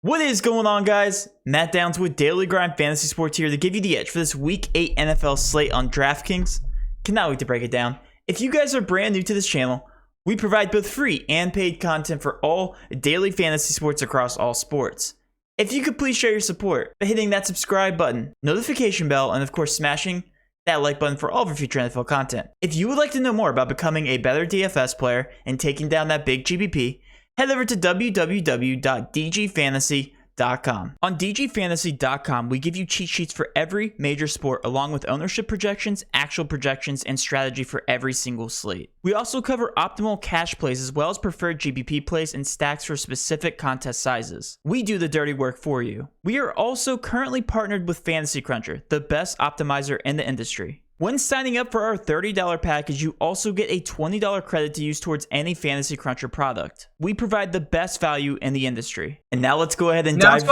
What is going on, guys? Matt Downs with Daily Grind Fantasy Sports here to give you the edge for this Week 8 NFL slate on DraftKings. Cannot wait to break it down. If you guys are brand new to this channel, we provide both free and paid content for all daily fantasy sports across all sports. If you could please show your support by hitting that subscribe button, notification bell, and of course smashing that like button for all of our future NFL content. If you would like to know more about becoming a better DFS player and taking down that big GBP, head over to www.dgfantasy.com. On dgfantasy.com, we give you cheat sheets for every major sport, along with ownership projections, actual projections, and strategy for every single slate. We also cover optimal cash plays as well as preferred GBP plays and stacks for specific contest sizes. We do the dirty work for you. We are also currently partnered with Fantasy Cruncher, the best optimizer in the industry. When signing up for our $30 package, you also get a $20 credit to use towards any Fantasy Cruncher product. We provide the best value in the industry. And now let's go ahead and dive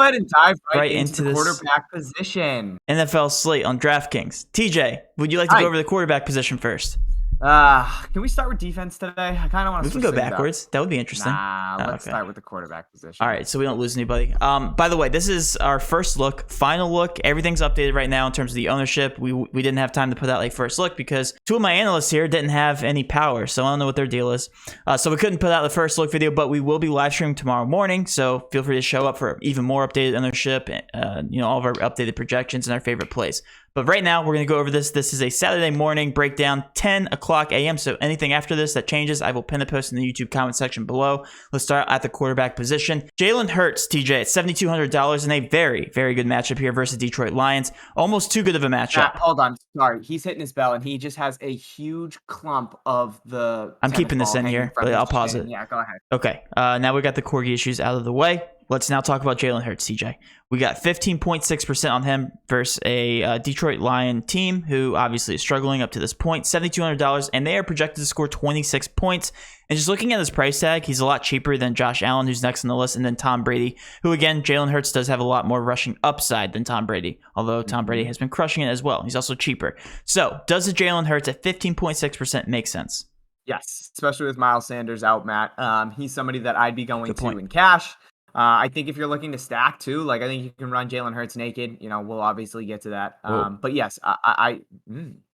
right into the quarterback position. NFL slate on DraftKings. TJ, would you like to go over the quarterback position first? Can we start with defense today? I kind of want to. We can go backwards. That would be interesting. Let's start with the quarterback position. All right, so we don't lose anybody. By the way, this is our first look, final look. Everything's updated right now in terms of the ownership. We didn't have time to put out like first look because two of my analysts here didn't have any power, so I don't know what their deal is. So we couldn't put out the first look video, but we will be live streaming tomorrow morning. So feel free to show up for even more updated ownership, all of our updated projections and our favorite plays. But right now, we're going to go over this. This is a Saturday morning breakdown, 10 o'clock a.m. So anything after this that changes, I will pin a post in the YouTube comment section below. Let's start at the quarterback position. Jalen Hurts, TJ, at $7,200 in a very, very good matchup here versus Detroit Lions. Almost too good of a matchup. Hold on. Sorry. He's hitting his bell, and he just has a huge clump of the... I'm keeping this in here, but I'll pause it. Yeah, go ahead. Okay. Now we got the corgi issues out of the way. Let's now talk about Jalen Hurts, CJ. We got 15.6% on him versus a Detroit Lion team who obviously is struggling up to this point. $7,200, and they are projected to score 26 points. And just looking at his price tag, he's a lot cheaper than Josh Allen, who's next on the list, and then Tom Brady, who, again, Jalen Hurts does have a lot more rushing upside than Tom Brady, although Tom Brady has been crushing it as well. He's also cheaper. So does the Jalen Hurts at 15.6% make sense? Yes, especially with Miles Sanders out, Matt. He's somebody that I'd be going to in cash. I think if you're looking to stack too, like I think you can run Jalen Hurts naked. We'll obviously get to that. But yes,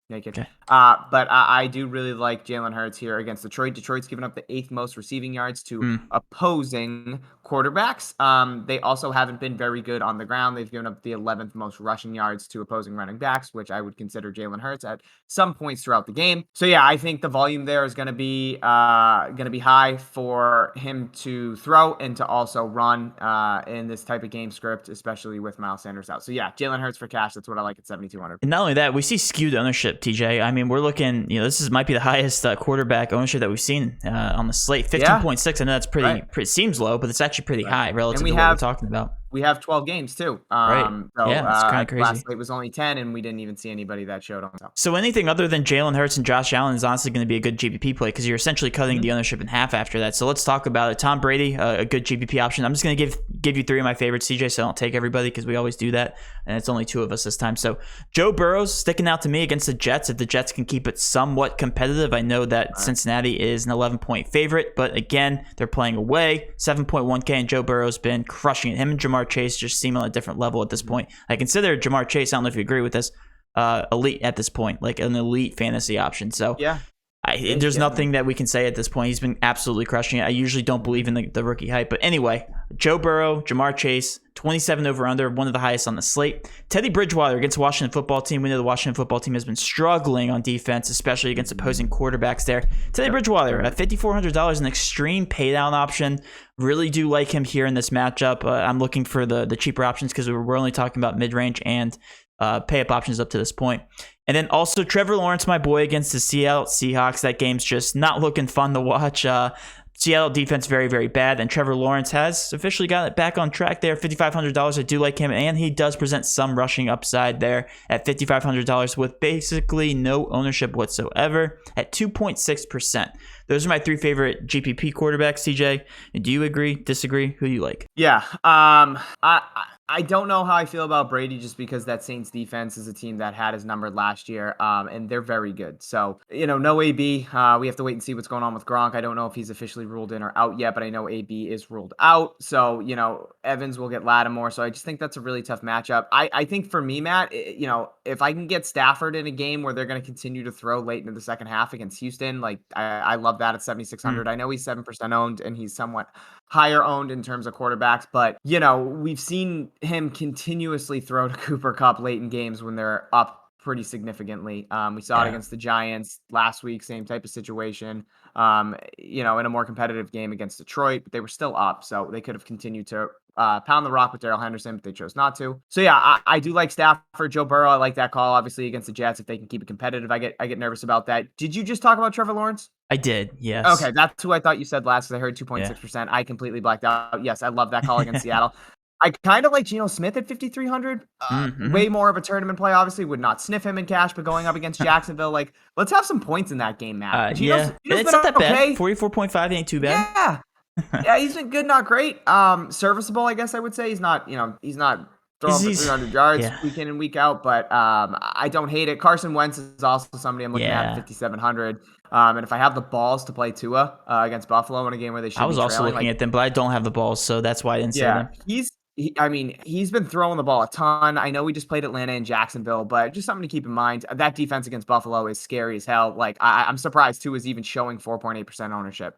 naked. Okay. But I do really like Jalen Hurts here against Detroit. Detroit's given up the 8th most receiving yards to opposing quarterbacks. They also haven't been very good on the ground. They've given up the 11th most rushing yards to opposing running backs, which I would consider Jalen Hurts at some points throughout the game. So yeah, I think the volume there is going to be high for him to throw and to also run in this type of game script, especially with Miles Sanders out. So yeah, Jalen Hurts for cash. That's what I like at 7,200. And not only that, we see skewed ownership, TJ. I mean, we're looking, this might be the highest quarterback ownership that we've seen on the slate. 15.6. I know that's pretty seems low, but it's actually pretty high relative to what we're talking about. We have 12 games too. Right. So, yeah, it's kind of crazy. Last slate was only 10, and we didn't even see anybody that showed on top. So anything other than Jalen Hurts and Josh Allen is honestly going to be a good GPP play because you're essentially cutting the ownership in half after that. So let's talk about it. Tom Brady, a good GPP option. I'm just going to give you 3 of my favorites, CJ, so I don't take everybody because we always do that, and it's only 2 of us this time. So Joe Burrow's sticking out to me against the Jets. If the Jets can keep it somewhat competitive, I know that Cincinnati is an 11-point favorite, but again, they're playing away. 7.1K, and Joe Burrow's been crushing it. Him and Jamar Chase just seem on a different level at this point. I consider Jamar Chase, I don't know if you agree with this, elite at this point, like an elite fantasy option. So yeah, there's nothing that we can say at this point. He's been absolutely crushing it. I usually don't believe in the rookie hype. But anyway, Joe Burrow, Jamar Chase, 27 over under, one of the highest on the slate. Teddy Bridgewater against the Washington football team. We know the Washington football team has been struggling on defense, especially against opposing quarterbacks there. Teddy Bridgewater at $5,400, an extreme paydown option. Really do like him here in this matchup. I'm looking for the cheaper options because we're only talking about mid-range and pay-up options up to this point. And then also Trevor Lawrence, my boy, against the Seattle Seahawks. That game's just not looking fun to watch. Seattle defense very, very bad, and Trevor Lawrence has officially got it back on track there. $5,500. I do like him, and he does present some rushing upside there at $5,500 with basically no ownership whatsoever at 2.6%. Those are my 3 favorite GPP quarterbacks, CJ. Do you agree, disagree? Who do you like? Yeah, I don't know how I feel about Brady just because that Saints defense is a team that had his number last year, and they're very good. So, no AB. We have to wait and see what's going on with Gronk. I don't know if he's officially ruled in or out yet, but I know AB is ruled out. So, Evans will get Lattimore. So I just think that's a really tough matchup. I think for me, Matt, if I can get Stafford in a game where they're going to continue to throw late into the second half against Houston, like I love that at 7,600. I know he's 7% owned and he's somewhat higher owned in terms of quarterbacks, but we've seen him continuously throw to Cooper Kupp late in games when they're up pretty significantly. We saw it against the Giants last week, same type of situation. In a more competitive game against Detroit, but they were still up, so they could have continued to pound the rock with Daryl Henderson, but they chose not to. So yeah, I do like Stafford, Joe Burrow. I like that call, obviously, against the Jets. If they can keep it competitive, I get nervous about that. Did you just talk about Trevor Lawrence? I did, yes. Okay, that's who I thought you said last because I heard 2.6%. I completely blacked out. Yes, I love that call against Seattle. I kind of like Geno Smith at 5,300. Way more of a tournament play, obviously. Would not sniff him in cash, but going up against Jacksonville, like, let's have some points in that game, Matt. Geno's it's not that bad. 44.5 ain't too bad. Yeah, he's been good, not great. Serviceable, I guess I would say. He's not throwing for 300 yards week in and week out, but I don't hate it. Carson Wentz is also somebody I'm looking at 5,700. And if I have the balls to play Tua against Buffalo in a game where they should be trailing, also looking at them, but I don't have the balls, so that's why I didn't say them. He's been throwing the ball a ton. I know we just played Atlanta and Jacksonville, but just something to keep in mind. That defense against Buffalo is scary as hell. Like, I'm surprised Tua is even showing 4.8% ownership.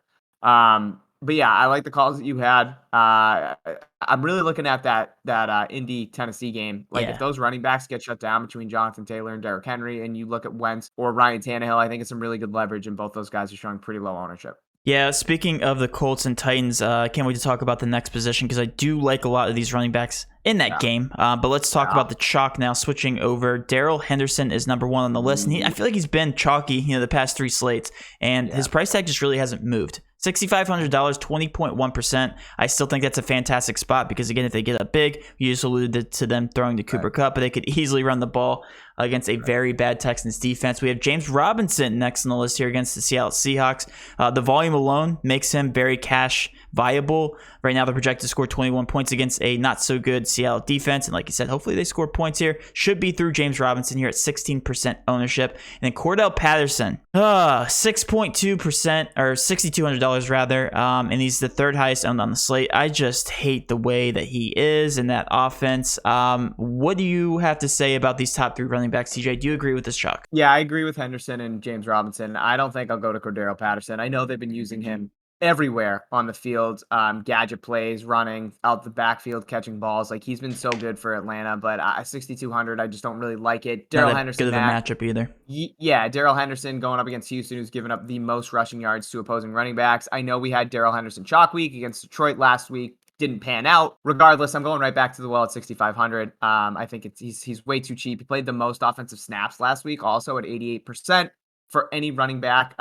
But yeah, I like the calls that you had. I'm really looking at that Indy Tennessee game. Like, if those running backs get shut down between Jonathan Taylor and Derrick Henry, and you look at Wentz or Ryan Tannehill, I think it's some really good leverage, and both those guys are showing pretty low ownership. Yeah, speaking of the Colts and Titans, I can't wait to talk about the next position because I do like a lot of these running backs in that game. But let's talk about the chalk now. Switching over, Daryl Henderson is number one on the list, and I feel like he's been chalky, the past three slates, and his price tag just really hasn't moved. $6,500, 20.1%. I still think that's a fantastic spot because, again, if they get up big, you just alluded to them throwing to Cooper Kupp, but they could easily run the ball against a very bad Texans defense. We have James Robinson next on the list here against the Seattle Seahawks. The volume alone makes him very cash viable. Right now, they're projected to score 21 points against a not-so-good Seattle defense. And like you said, hopefully they score points here. Should be through James Robinson here at 16% ownership. And then Cordell Patterson, 6.2%, or $6,200 rather. And he's the third highest owned on the slate. I just hate the way that he is in that offense. What do you have to say about these top three running backs, TJ? Do you agree with this chalk? Yeah, I agree with Henderson and James Robinson. I don't think I'll go to Cordell Patterson. I know they've been using him everywhere on the field, gadget plays, running out the backfield, catching balls. Like, he's been so good for Atlanta, but 6,200, I just don't really like it. Daryl Henderson, good of a matchup either. Yeah, Daryl Henderson going up against Houston, who's given up the most rushing yards to opposing running backs. I know we had Daryl Henderson chalk week against Detroit last week. Didn't pan out. Regardless, I'm going right back to the well at 6,500. I think he's way too cheap. He played the most offensive snaps last week, also at 88% for any running back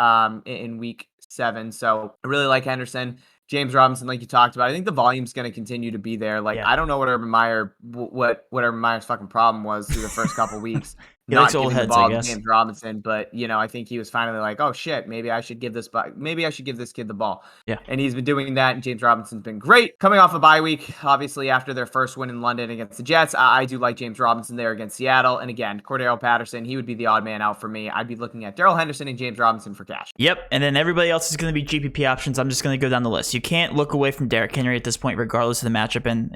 in week 7. So I really like Henderson. James Robinson, like you talked about, I think the volume's going to continue to be there. Like, I don't know what Urban Meyer's fucking problem was through the first couple weeks. He likes old heads, I guess. James Robinson, but I think he was finally like, oh shit, maybe I should give this kid the ball. Yeah. And he's been doing that, and James Robinson's been great. Coming off a bye week, obviously after their first win in London against the Jets, I do like James Robinson there against Seattle. And again, Cordell Patterson, he would be the odd man out for me. I'd be looking at Daryl Henderson and James Robinson for cash. Yep. And then everybody else is going to be GPP options. I'm just going to go down the list. You can't look away from Derrick Henry at this point, regardless of the matchup. And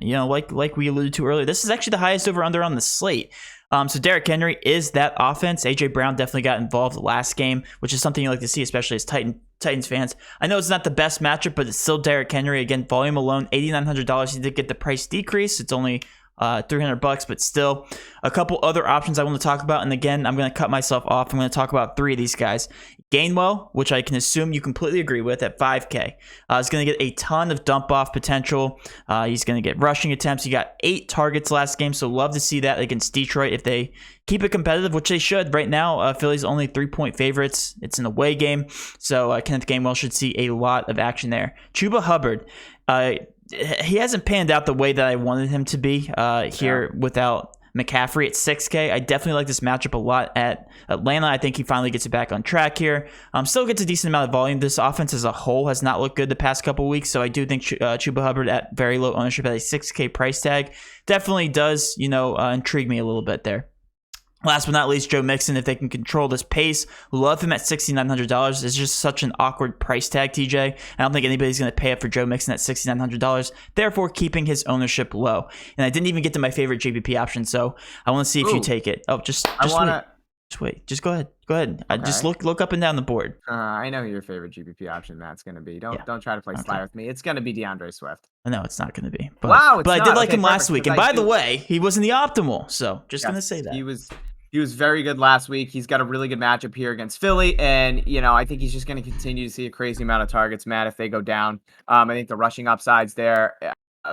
like we alluded to earlier, this is actually the highest over under on the slate. So Derrick Henry is that offense. A.J. Brown definitely got involved last game, which is something you like to see, especially as Titans fans. I know it's not the best matchup, but it's still Derrick Henry. Again, volume alone, $8,900. He did get the price decrease. It's only $300, but still a couple other options I want to talk about. And again, I'm going to cut myself off. I'm going to talk about three of these guys. Gainwell, which I can assume you completely agree with, at $5K. Is going to get a ton of dump off potential. He's going to get rushing attempts. He got 8 targets last game, so love to see that against Detroit if they keep it competitive, which they should. Right now, Philly's only 3-point favorites. It's an away game, so Kenneth Gainwell should see a lot of action there. Chuba Hubbard, he hasn't panned out the way that I wanted him to be here without McCaffrey at 6K. I definitely like this matchup a lot at Atlanta. I think he finally gets it back on track here. Still gets a decent amount of volume. This offense as a whole has not looked good the past couple weeks, so I do think Chuba Hubbard at very low ownership at a 6K price tag definitely does, intrigue me a little bit there. Last but not least, Joe Mixon, if they can control this pace. Love him at $6,900. It's just such an awkward price tag, TJ. I don't think anybody's going to pay up for Joe Mixon at $6,900, therefore keeping his ownership low. And I didn't even get to my favorite GPP option, so I want to see if you take it. Oh, just wait. Just go ahead. Okay. Just look up and down the board. I know who your favorite GPP option, Matt's going to be. Don't try to play sly with me. It's going to be DeAndre Swift. No, it's not going to be. But, wow, but I did like him last week. And by the way, he wasn't the optimal. So just going to say that. He was very good last week. He's got a really good matchup here against Philly. And, I think he's just going to continue to see a crazy amount of targets, Matt, if they go down. I think the rushing upside's there.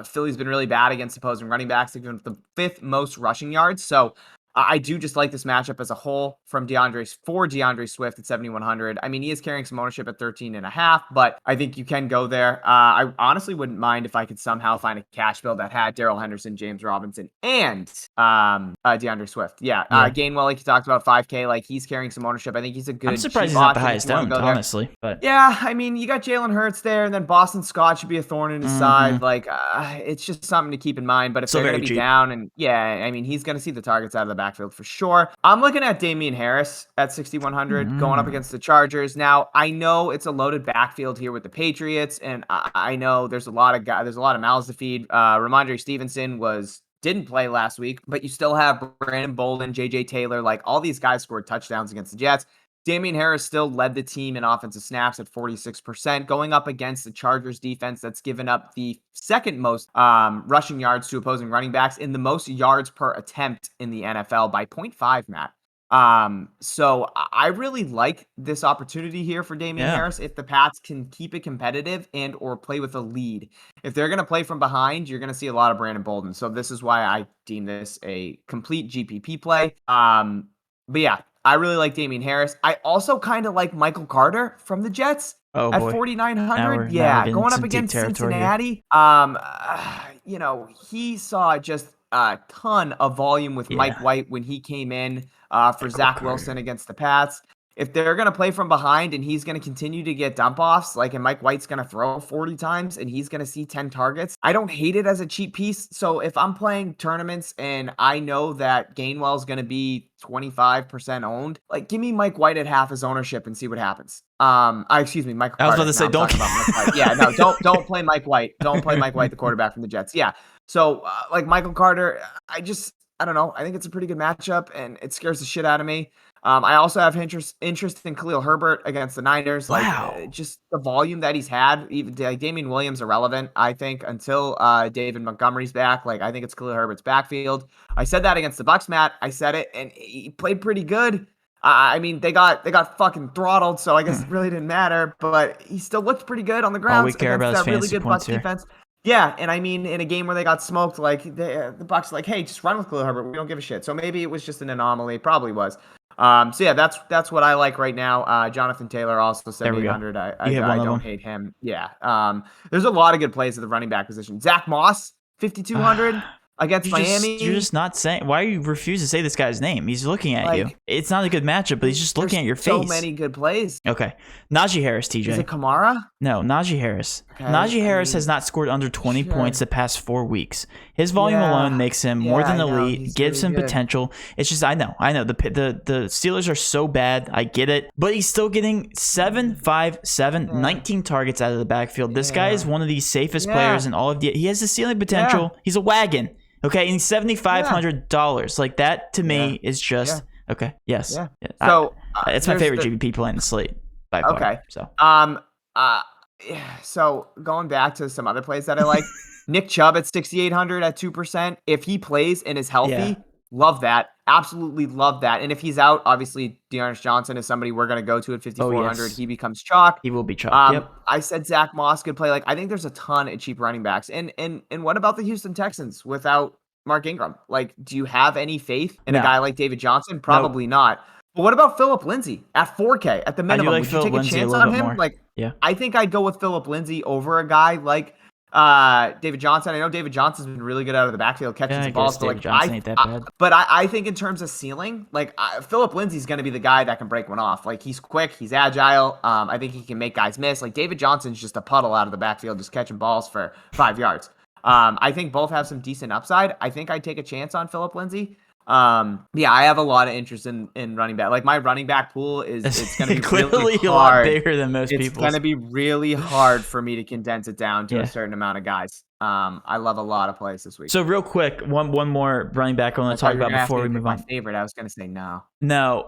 Philly's been really bad against opposing running backs. They've given the 5th most rushing yards. So I do just like this matchup as a whole for DeAndre Swift at 7,100. I mean, he is carrying some ownership at 13.5, but I think you can go there. I honestly wouldn't mind if I could somehow find a cash build that had Daryl Henderson, James Robinson, and DeAndre Swift. Gainwell, like you talked about, 5K. Like, he's carrying some ownership. I think he's a good. I'm surprised he's not the highest owned, honestly. But yeah, I mean, you got Jalen Hurts there, and then Boston Scott should be a thorn in his side. Like, it's just something to keep in mind. But if they're going to be down, and I mean, he's going to see the targets out of the backfield for sure. I'm looking at Damian Harris at 6,100 going up against the Chargers. Now, I know it's a loaded backfield here with the Patriots, and I know there's a lot of mouths to feed. Ramondre Stevenson didn't play last week, but you still have Brandon Bolden, JJ Taylor, like all these guys scored touchdowns against the Jets. Damian Harris still led the team in offensive snaps at 46%, going up against the Chargers defense that's given up the 2nd most rushing yards to opposing running backs in the most yards per attempt in the NFL by 0.5, Matt. So I really like this opportunity here for Damian Harris if the Pats can keep it competitive and or play with a lead. If they're going to play from behind, you're going to see a lot of Brandon Bolden. So this is why I deem this a complete GPP play. But yeah, I really like Damian Harris. I also kind of like Michael Carter from the Jets at 4,900. Going up against Cincinnati. He saw just a ton of volume with Mike White when he came in for Zach Wilson against the Pats. If they're going to play from behind and he's going to continue to get dump offs, and Mike White's going to throw 40 times and he's going to see 10 targets, I don't hate it as a cheap piece. So if I'm playing tournaments and I know that Gainwell's going to be 25% owned, give me Mike White at half his ownership and see what happens. Excuse me, Mike. I was about to say, don't play Mike White. Don't play Mike White, the quarterback from the Jets. Yeah. So Michael Carter, I don't know. I think it's a pretty good matchup and it scares the shit out of me. I also have interest in Khalil Herbert against the Niners. Just the volume that he's had. Even Damian Williams irrelevant, I think, until David Montgomery's back. I think it's Khalil Herbert's backfield. I said that against the Bucs, Matt. I said it, and he played pretty good. I mean, they got fucking throttled, so I guess it really didn't matter. But he still looked pretty good on the ground. All we care about is fantasy points here. Defense. Yeah, and I mean, in a game where they got smoked, the Bucs hey, just run with Khalil Herbert. We don't give a shit. So maybe it was just an anomaly. Probably was. That's what I like right now. Jonathan Taylor also 7,800. I don't hate him. Yeah. There's a lot of good plays at the running back position. Zach Moss 5,200 against Miami. You're just not saying. Why are you refuse to say this guy's name? He's looking at you. It's not a good matchup, but he's just looking at your face. So many good plays. Okay, Najee Harris, TJ. Is it Kamara? No, Najee Harris. Okay, Najee Harris has not scored under 20 points the past 4 weeks. His volume alone makes him more than elite, gives him potential. It's just, I know. The Steelers are so bad. I get it. But he's still getting 19 targets out of the backfield. This guy is one of the safest players in all of he has the ceiling potential. He's a wagon. Okay, and $7,500. That to me is just okay. Yes. Yeah. So it's my favorite GBP play in the slate by far. Okay. So going back to some other plays that I like, Nick Chubb at 6,800 at 2%. If he plays and is healthy, love that. Absolutely love that. And if he's out, obviously Dearness Johnson is somebody we're going to go to at 5,400. He becomes chalk. He will be chalk. I said Zach Moss could play. I think there's a ton of cheap running backs. And what about the Houston Texans without Mark Ingram? Do you have any faith in a guy like David Johnson? Probably not. But what about Phillip Lindsay at 4K at the minimum? Would you take a chance on him? I think I'd go with Phillip Lindsay over a guy like David Johnson. I know David Johnson's been really good out of the backfield catching some balls, but David Johnson ain't that bad. I think in terms of ceiling, like Phillip Lindsay's going to be the guy that can break one off. Like he's quick, he's agile. I think he can make guys miss. Like David Johnson's just a puddle out of the backfield, just catching balls for 5 yards. I think both have some decent upside. I think I'd take a chance on Phillip Lindsay. Yeah, I have a lot of interest in running back. Like my running back pool it's going to be clearly really a hard. lot bigger than most people. It's going to be really hard for me to condense it down to a certain amount of guys. I love a lot of plays this week. So real quick, one more running back I want to talk about before we move on. My favorite. I was going to say no.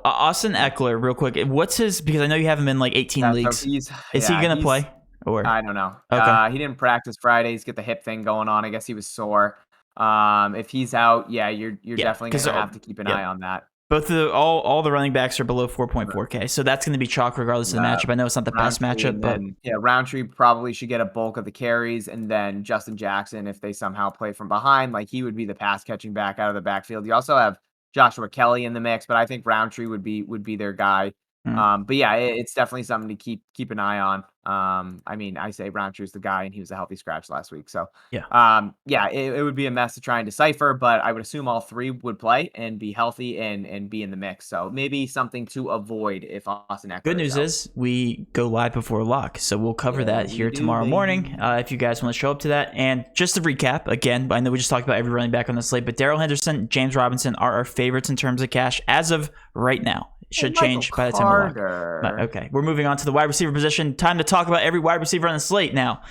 Austin Eckler, real quick. What's his? Because I know you have him in like 18 leagues. So is he going to play? Or I don't know. Okay. He didn't practice Friday. He's got the hip thing going on. I guess he was sore. If he's out, you're definitely going to have to keep an eye on that. Both of all the running backs are below 4.4K, so that's going to be chalk regardless of the matchup. I know it's not the best matchup, but Roundtree probably should get a bulk of the carries, and then Justin Jackson, if they somehow play from behind, like he would be the pass catching back out of the backfield. You also have Joshua Kelly in the mix, but I think Roundtree would be their guy. But yeah, it's definitely something to keep an eye on. I mean, I say Roundtree's the guy, and he was a healthy scratch last week. So it would be a mess to try and decipher, but I would assume all three would play and be healthy and be in the mix. So maybe something to avoid if Austin Eckler. Good news is we go live before lock, so we'll cover that here tomorrow morning if you guys want to show up to that. And just to recap, again, I know we just talked about every running back on the slate, but Daryl Henderson, James Robinson are our favorites in terms of cash as of right now. It should change by the time we're locked. Okay, we're moving on to the wide receiver position. Time to talk about every wide receiver on the slate now.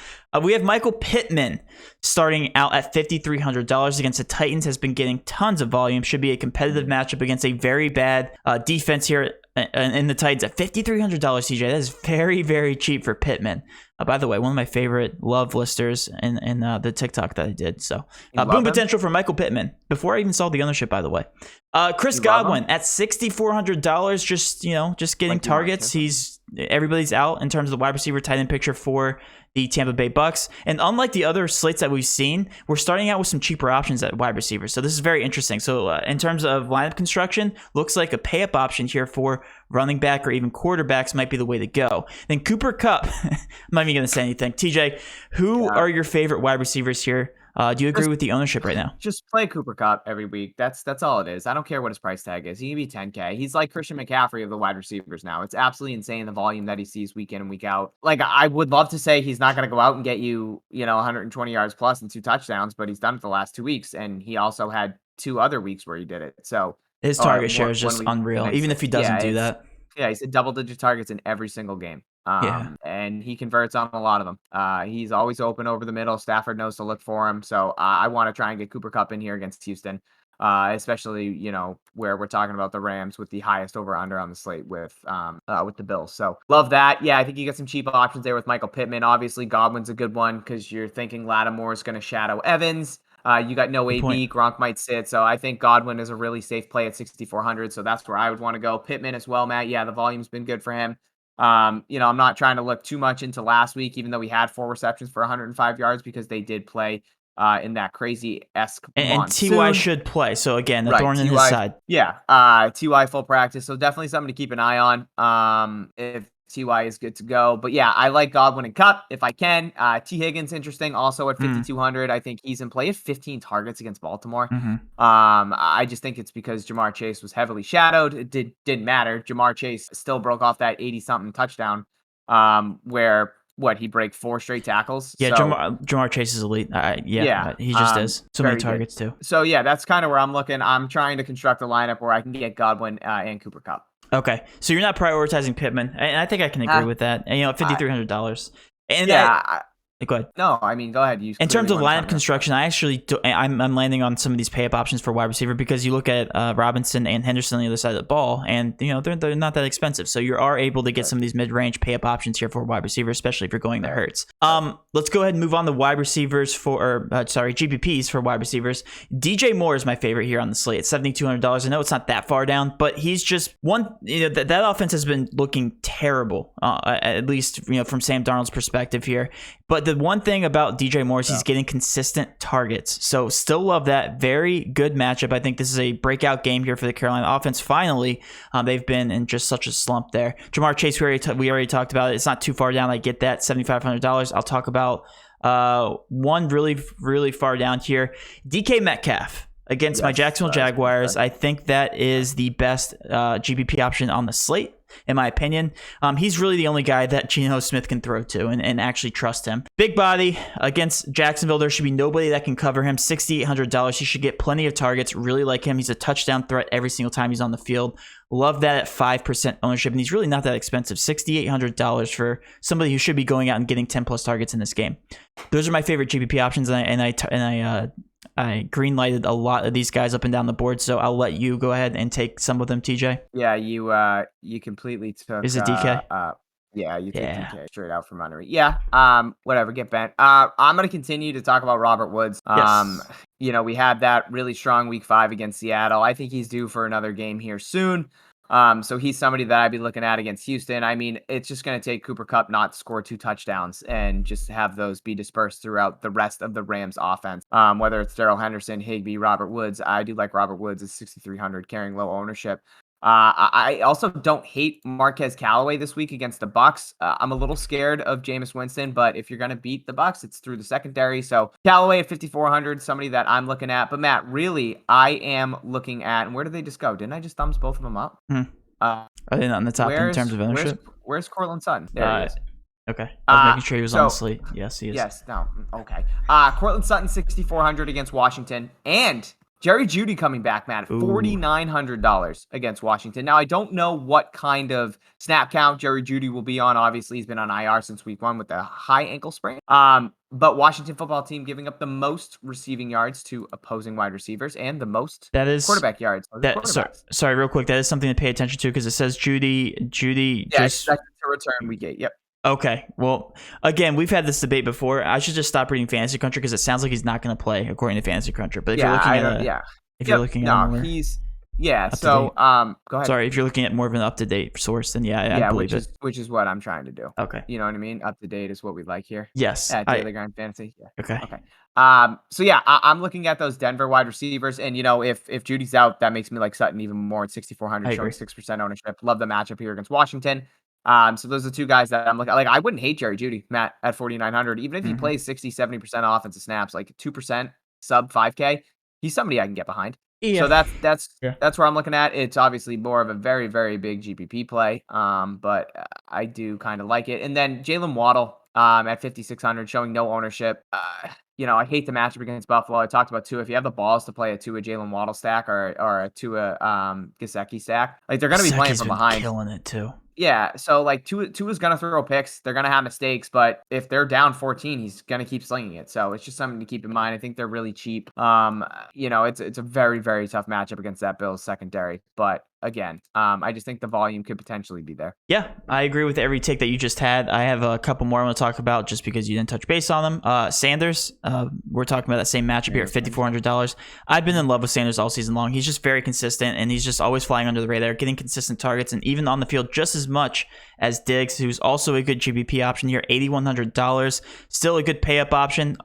We have Michael Pittman starting out at $5,300 against the Titans. Has been getting tons of volume. Should be a competitive matchup against a very bad defense here in the Titans at $5,300. CJ, that is very, very cheap for Pittman. By the way, one of my favorite love listers in the TikTok that I did. So boom potential for Michael Pittman before I even saw the ownership. By the way, Chris Godwin at $6,400. Just getting targets. Everybody's out in terms of the wide receiver tight end picture for the Tampa Bay Bucks. And unlike the other slates that we've seen, we're starting out with some cheaper options at wide receiver. So this is very interesting. So in terms of lineup construction, looks like a pay-up option here for running back or even quarterbacks might be the way to go. Then Cooper Kupp, I'm not even going to say anything. TJ, who are your favorite wide receivers here? Do you agree with the ownership right now? Just play Cooper Kupp every week. That's all it is. I don't care what his price tag is. He can be 10K. He's like Christian McCaffrey of the wide receivers now. It's absolutely insane the volume that he sees week in and week out. Like I would love to say he's not going to go out and get you 120 yards plus and 2 touchdowns, but he's done it the last 2 weeks, and he also had 2 other weeks where he did it. So his target share is just unreal, even if he doesn't do that. Yeah, he's at double-digit targets in every single game. And he converts on a lot of them. He's always open over the middle. Stafford knows to look for him. So I want to try and get Cooper Kupp in here against Houston, especially, where we're talking about the Rams with the highest over-under on the slate with the Bills. So love that. Yeah, I think you got some cheap options there with Michael Pittman. Obviously, Godwin's a good one because you're thinking Lattimore is going to shadow Evans. You got no AB, Gronk might sit. So I think Godwin is a really safe play at 6,400. So that's where I would want to go. Pittman as well, Matt. Yeah, the volume's been good for him. I'm not trying to look too much into last week, even though we had 4 receptions for 105 yards because they did play in that crazy-esque and T.Y. should play. So again, the thorn in his side. Yeah. T.Y. full practice. So definitely something to keep an eye on. If T.Y. is good to go. But yeah, I like Godwin and Kupp if I can. T. Higgins, interesting. Also at 5,200. I think he's in play at 15 targets against Baltimore. I just think it's because Jamar Chase was heavily shadowed. It didn't matter. Jamar Chase still broke off that 80-something touchdown where he break 4 straight tackles. Yeah, so, Jamar Chase is elite. He just is. So many targets too. So yeah, that's kind of where I'm looking. I'm trying to construct a lineup where I can get Godwin and Cooper Kupp. Okay, so you're not prioritizing Pittman, and I think I can agree with that. And $5,300, and go ahead. No, I mean, go ahead. In terms of lineup construction, I actually I'm landing on some of these pay-up options for wide receiver because you look at Robinson and Henderson on the other side of the ball, and they're not that expensive. So you are able to get some of these mid-range pay-up options here for wide receiver, especially if you're going the Hurts. Let's go ahead and move on to wide receivers GPPs for wide receivers. DJ Moore is my favorite here on the slate at $7,200. I know it's not that far down, but he's just one. That offense has been looking terrible, at least from Sam Darnold's perspective here. But the one thing about DJ Moore is he's getting consistent targets. So still love that. Very good matchup. I think this is a breakout game here for the Carolina offense. Finally, they've been in just such a slump there. Jamar Chase, we already talked about it. It's not too far down. I get that. $7,500. I'll talk about One really far down here, DK Metcalf against my Jacksonville Jaguars. I think that is the best GPP option on the slate, in my opinion. He's really the only guy that Geno Smith can throw to and actually trust him. Big body against Jacksonville. There should be nobody that can cover him. $6,800. He should get plenty of targets. Really like him. He's a touchdown threat every single time he's on the field. Love that at 5% ownership. And he's really not that expensive. $6,800 for somebody who should be going out and getting 10 plus targets in this game. Those are my favorite GPP options. I green lighted a lot of these guys up and down the board, so I'll let you go ahead and take some of them, TJ. Yeah, you completely took. Is it DK? Yeah, you took DK straight out from under me. Yeah. Whatever. Get bent. I'm gonna continue to talk about Robert Woods. Yes. We had that really strong week 5 against Seattle. I think he's due for another game here soon. So he's somebody that I'd be looking at against Houston. I mean, it's just going to take Cooper Kupp not to score 2 touchdowns and just have those be dispersed throughout the rest of the Rams offense. Whether it's Daryl Henderson, Higbee, Robert Woods. I do like Robert Woods at 6,300 carrying low ownership. I also don't hate Marquez Callaway this week against the Bucks. I'm a little scared of Jameis Winston, but if you're going to beat the Bucks, it's through the secondary. So Callaway at 5,400, somebody that I'm looking at. But Matt, really, I am looking at, and where did they just go? Didn't I just thumbs both of them up? Are they not in the top in terms of ownership? Where's Cortland Sutton? There he is. Okay. I was making sure he was on the slate. Yes, he is. Yes, no. Okay. Cortland Sutton, 6,400 against Washington. And Jerry Jeudy coming back, Matt, $4,900 against Washington. Now, I don't know what kind of snap count Jerry Jeudy will be on. Obviously, he's been on IR since week 1 with a high ankle sprain. But Washington football team giving up the most receiving yards to opposing wide receivers and the most quarterback yards. Sorry, real quick. That is something to pay attention to because it says Jeudy expected to return week 8. Yep. Okay. Well, again, we've had this debate before. I should just stop reading Fantasy Cruncher because it sounds like he's not going to play according to Fantasy Cruncher. But if you're looking at go ahead. Sorry, if you're looking at more of an up-to-date source, then I believe it. Which is what I'm trying to do. Okay. You know what I mean? Up-to-date is what we like here. Yes. At Daily Grind Fantasy. Yeah. Okay. I'm looking at those Denver wide receivers, and if Judy's out, that makes me like Sutton even more at 6,400, showing 6% ownership. Love the matchup here against Washington. So those are the two guys that I'm looking at. Like, I wouldn't hate Jerry Jeudy, Matt, at 4,900, even if he plays 60, 70% offensive snaps, like 2% sub 5K. He's somebody I can get behind. Yeah. So that's where I'm looking at. It's obviously more of a very, very big GPP play. But I do kind of like it. And then Jalen Waddle at 5,600, showing no ownership. I hate the matchup against Buffalo. I talked about Tua. If you have the balls to play a Tua Jalen Waddle stack or a Tua Gesicki stack, like they're going to be playing from behind. Killing it too. Yeah, so like Tua's gonna throw picks. They're gonna have mistakes, but if they're down 14, he's gonna keep slinging it. So it's just something to keep in mind. I think they're really cheap. It's a very, very tough matchup against that Bills secondary. But again, I just think the volume could potentially be there. Yeah, I agree with every take that you just had. I have a couple more I want to talk about just because you didn't touch base on them. Sanders, we're talking about that same matchup here at $5,400. I've been in love with Sanders all season long. He's just very consistent, and he's just always flying under the radar, getting consistent targets, and even on the field just as much as Diggs, who's also a good GBP option here, $8,100. Still a good pay-up option.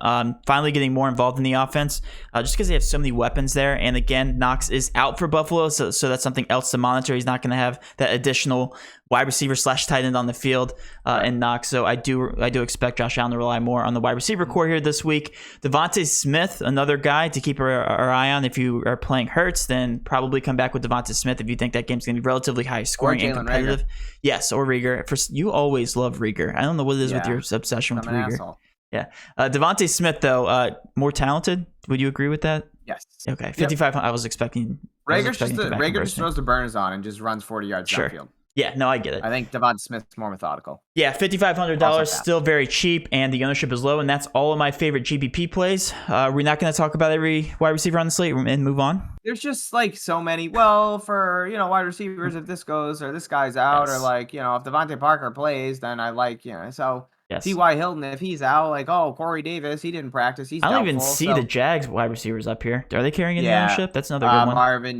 Finally getting more involved in the offense just because they have so many weapons there. And again, Knox is out for Buffalo, so that's something else to monitor. He's not going to have that additional wide receiver / tight end on the field and Knox. So I do expect Josh Allen to rely more on the wide receiver core here this week. Devontae Smith, another guy to keep our eye on. If you are playing Hurts, then probably come back with Devontae Smith if you think that game's going to be relatively high scoring and competitive. Yes, or Rieger. You always love Rieger. I don't know what it is with your obsession with Rieger. Asshole. Yeah. Devontae Smith, though, more talented. Would you agree with that? Yes. Okay. 5,500. I was expecting. Rager just throws the burners on and just runs 40 yards downfield. Yeah, no, I get it. I think Devontae Smith's more methodical. Yeah, $5,500, still very cheap, and the ownership is low, and that's all of my favorite GPP plays. We're not going to talk about every wide receiver on the slate and move on. There's just like so many. Well, for wide receivers, if this goes or this guy's out, or like if Devontae Parker plays, then I like so. Yes. T.Y. Hilton, if he's out, like, Corey Davis, he didn't practice. He's I don't doubtful, even see the Jags wide receivers up here. Are they carrying any ownership? That's another good one.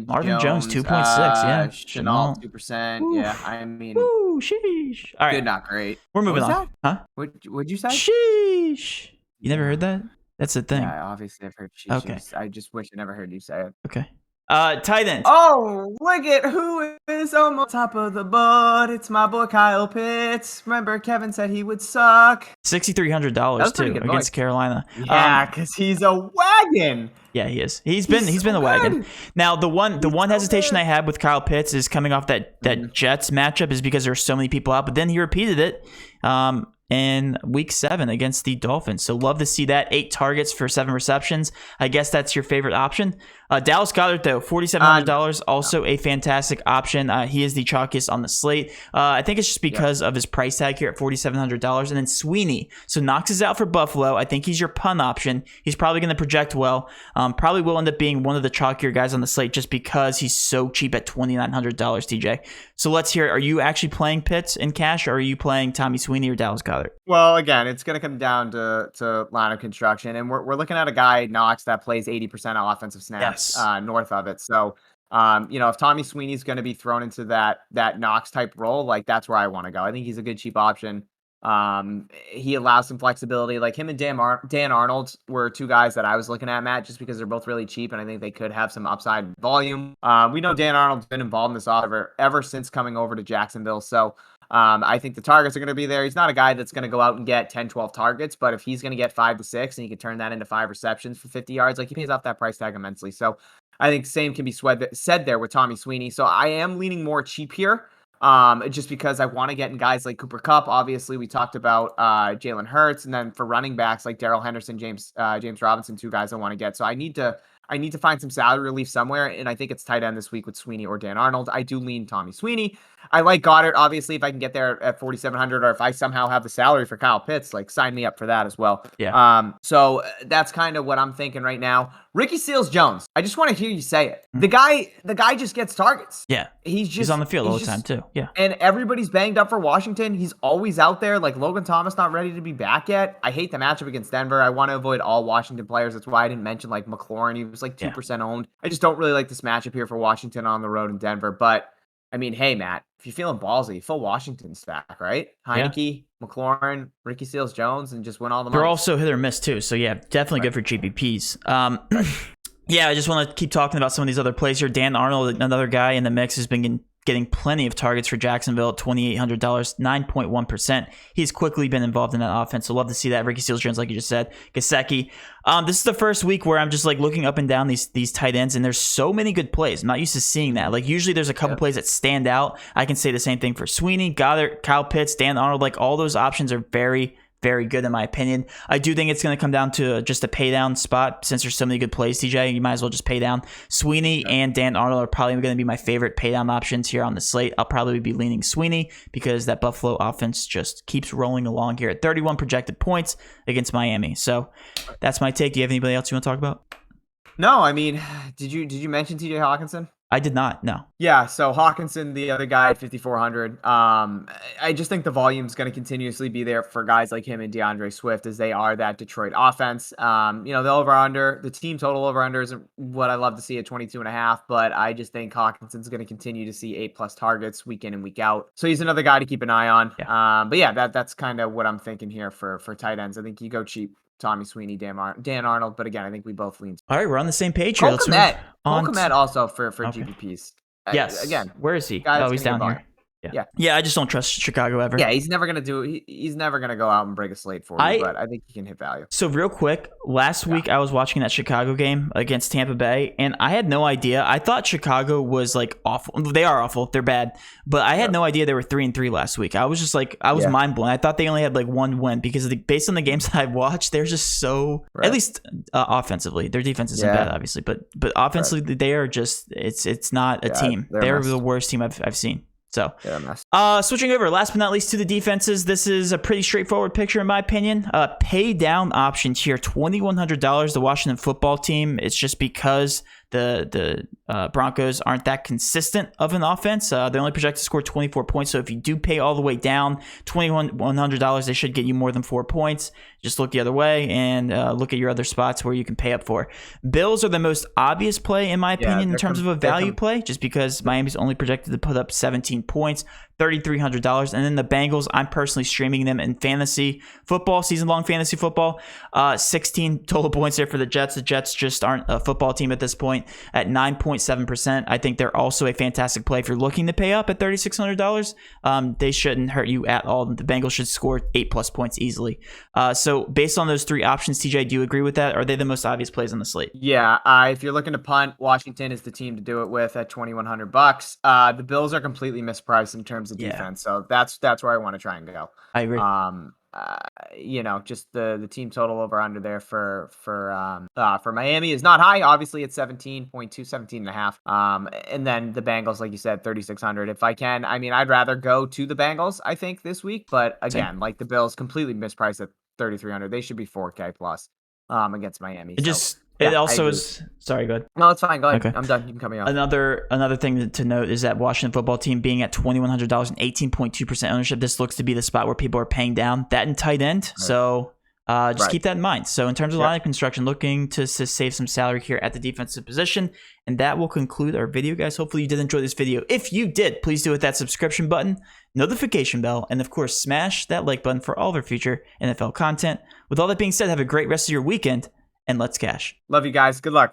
Marvin Jones 2.6. Yeah. Chanel 2%. Oof. Yeah, I mean. Ooh, sheesh. All right. Good, not great. We're moving on. That? Huh? What'd you say? Sheesh. You never heard that? That's the thing. Yeah, obviously I've heard sheesh. Okay. I just wish I never heard you say it. Okay. Tight end. Oh, look at who is on top of the board. It's my boy Kyle Pitts. Remember, Kevin said he would suck. $6,300 too against voice. Carolina. Yeah, because he's a wagon. Yeah, he is. He's been a wagon. Now the one hesitation I had with Kyle Pitts is coming off that Jets matchup is because there's so many people out, but then he repeated it in week 7 against the Dolphins. So love to see that. 8 targets for 7 receptions. I guess that's your favorite option. Dallas Goedert, though, $4,700, also a fantastic option. He is the chalkiest on the slate. I think it's just because of his price tag here at $4,700. And then Sweeney. So Knox is out for Buffalo. I think he's your punt option. He's probably going to project well. Probably will end up being one of the chalkier guys on the slate just because he's so cheap at $2,900, TJ. So let's hear it. Are you actually playing Pitts in cash, or are you playing Tommy Sweeney or Dallas Goedert? Well, again, it's going to come down to line of construction. And we're looking at a guy, Knox, that plays 80% offensive snaps. North of it. So, if Tommy Sweeney's going to be thrown into that Knox type role, like that's where I want to go. I think he's a good cheap option. He allows some flexibility. Like him and Dan Arnold were 2 guys that I was looking at, Matt, just because they're both really cheap and I think they could have some upside volume. We know Dan Arnold's been involved in this offer ever since coming over to Jacksonville. So I think the targets are going to be there. He's not a guy that's going to go out and get 10, 12 targets, but if he's going to get 5 to 6 and he can turn that into 5 receptions for 50 yards, like he pays off that price tag immensely. So I think same can be said there with Tommy Sweeney. So I am leaning more cheap here. Just because I want to get in guys like Cooper Kupp. Obviously, we talked about Jalen Hurts, and then for running backs like Daryl Henderson, James Robinson, 2 guys I want to get. So I need to find some salary relief somewhere, and I think it's tight end this week with Sweeney or Dan Arnold. I do lean Tommy Sweeney. I like Goddard, obviously, if I can get there at 4,700, or if I somehow have the salary for Kyle Pitts, like sign me up for that as well. Yeah. So that's kind of what I'm thinking right now. Ricky Seals-Jones, I just want to hear you say it. The guy just gets targets. Yeah. He's on the field all the time too. Yeah. And everybody's banged up for Washington. He's always out there. Like Logan Thomas not ready to be back yet. I hate the matchup against Denver. I want to avoid all Washington players. That's why I didn't mention like McLaurin. He was like 2% owned. I just don't really like this matchup here for Washington on the road in Denver. But I mean, hey, Matt, if you're feeling ballsy, full Washington stack, right? Heineke, McLaurin, Ricky Seals-Jones, and just win all the money. They're also hit or miss too. So yeah, definitely good for GPPs. Yeah, I just want to keep talking about some of these other plays here. Dan Arnold, another guy in the mix, has been getting plenty of targets for Jacksonville at $2,800, 9.1%. He's quickly been involved in that offense, so love to see that. Ricky Seals-Jones, like you just said, Gesicki. This is the first week where I'm just like looking up and down these tight ends, and there's so many good plays. I'm not used to seeing that. Like usually there's a couple plays that stand out. I can say the same thing for Sweeney, Goddard, Kyle Pitts, Dan Arnold. Like all those options are very, very good in my opinion. I do think it's going to come down to just a pay down spot since there's so many good plays, TJ. You might as well just pay down. Sweeney and Dan Arnold are probably going to be my favorite pay down options here on the slate. I'll probably be leaning Sweeney because that Buffalo offense just keeps rolling along here at 31 projected points against Miami. So that's my take. Do you have anybody else you want to talk about? No, I mean, did you mention TJ Hawkinson? I did not, no. Yeah, so Hawkinson, the other guy at 5,400. I just think the volume is going to continuously be there for guys like him and DeAndre Swift as they are that Detroit offense. The over-under, the team total over-under isn't what I love to see at 22.5, but I just think Hawkinson's going to continue to see 8+ targets week in and week out. So he's another guy to keep an eye on. Yeah. But yeah, that's kind of what I'm thinking here for tight ends. I think you go cheap. Tommy Sweeney, Dan Arnold, but again, I think we both lean. All right, we're on the same page here. Cole Kmet also for GPPs. Yes. Again, where is he? Oh, he's down here. Yeah. I just don't trust Chicago ever. Yeah, he's never gonna go out and break a slate for you, but I think he can hit value. So real quick, last week I was watching that Chicago game against Tampa Bay, and I had no idea. I thought Chicago was like awful. They are awful. They're bad. But I had no idea they were 3-3 last week. I was just like, mind blown. I thought they only had like one win because based on the games that I've watched, they're just so, at least offensively. Their defense isn't bad, obviously, but offensively they are just, it's not a team. They're the worst team I've seen. So, switching over, last but not least, to the defenses. This is a pretty straightforward picture, in my opinion. Pay down options here, $2,100. The Washington football team. It's just because the Broncos aren't that consistent of an offense. They only project to score 24 points. So if you do pay all the way down, $2,100, they should get you more than 4 points. Just look the other way and look at your other spots where you can pay up for. Bills are the most obvious play, in my opinion, in terms of a value play, just because Miami's only projected to put up 17 points. $3,300. And then the Bengals, I'm personally streaming them in fantasy football, season-long fantasy football. 16 total points there for the Jets. The Jets just aren't a football team at this point. point at 9.7%. I think they're also a fantastic play if you're looking to pay up at $3,600. They shouldn't hurt you at all. The Bengals should score 8+ points easily. So based on those three options, TJ, do you agree with that? Are they the most obvious plays on the slate? Yeah, if you're looking to punt, Washington is the team to do it with at $2,100. The Bills are completely mispriced in terms of defense, so that's where I want to try and go. I agree. Just the team total over under there for Miami is not high. Obviously, it's 17.2, 17.5. And then the Bengals, like you said, 3,600. If I can, I mean, I'd rather go to the Bengals, I think, this week. But again, like the Bills, completely mispriced at 3,300. They should be 4K plus against Miami. It also is. Sorry, go ahead. No, it's fine. Go ahead. Okay. I'm done. You can cut me off. Another thing to note is that Washington football team being at $2,100 and 18.2% ownership. This looks to be the spot where people are paying down that in tight end. Right. So just keep that in mind. So in terms of line construction, looking to save some salary here at the defensive position. And that will conclude our video, guys. Hopefully you did enjoy this video. If you did, please do hit that subscription button, notification bell, and of course, smash that like button for all of our future NFL content. With all that being said, have a great rest of your weekend. And let's cash. Love you guys. Good luck.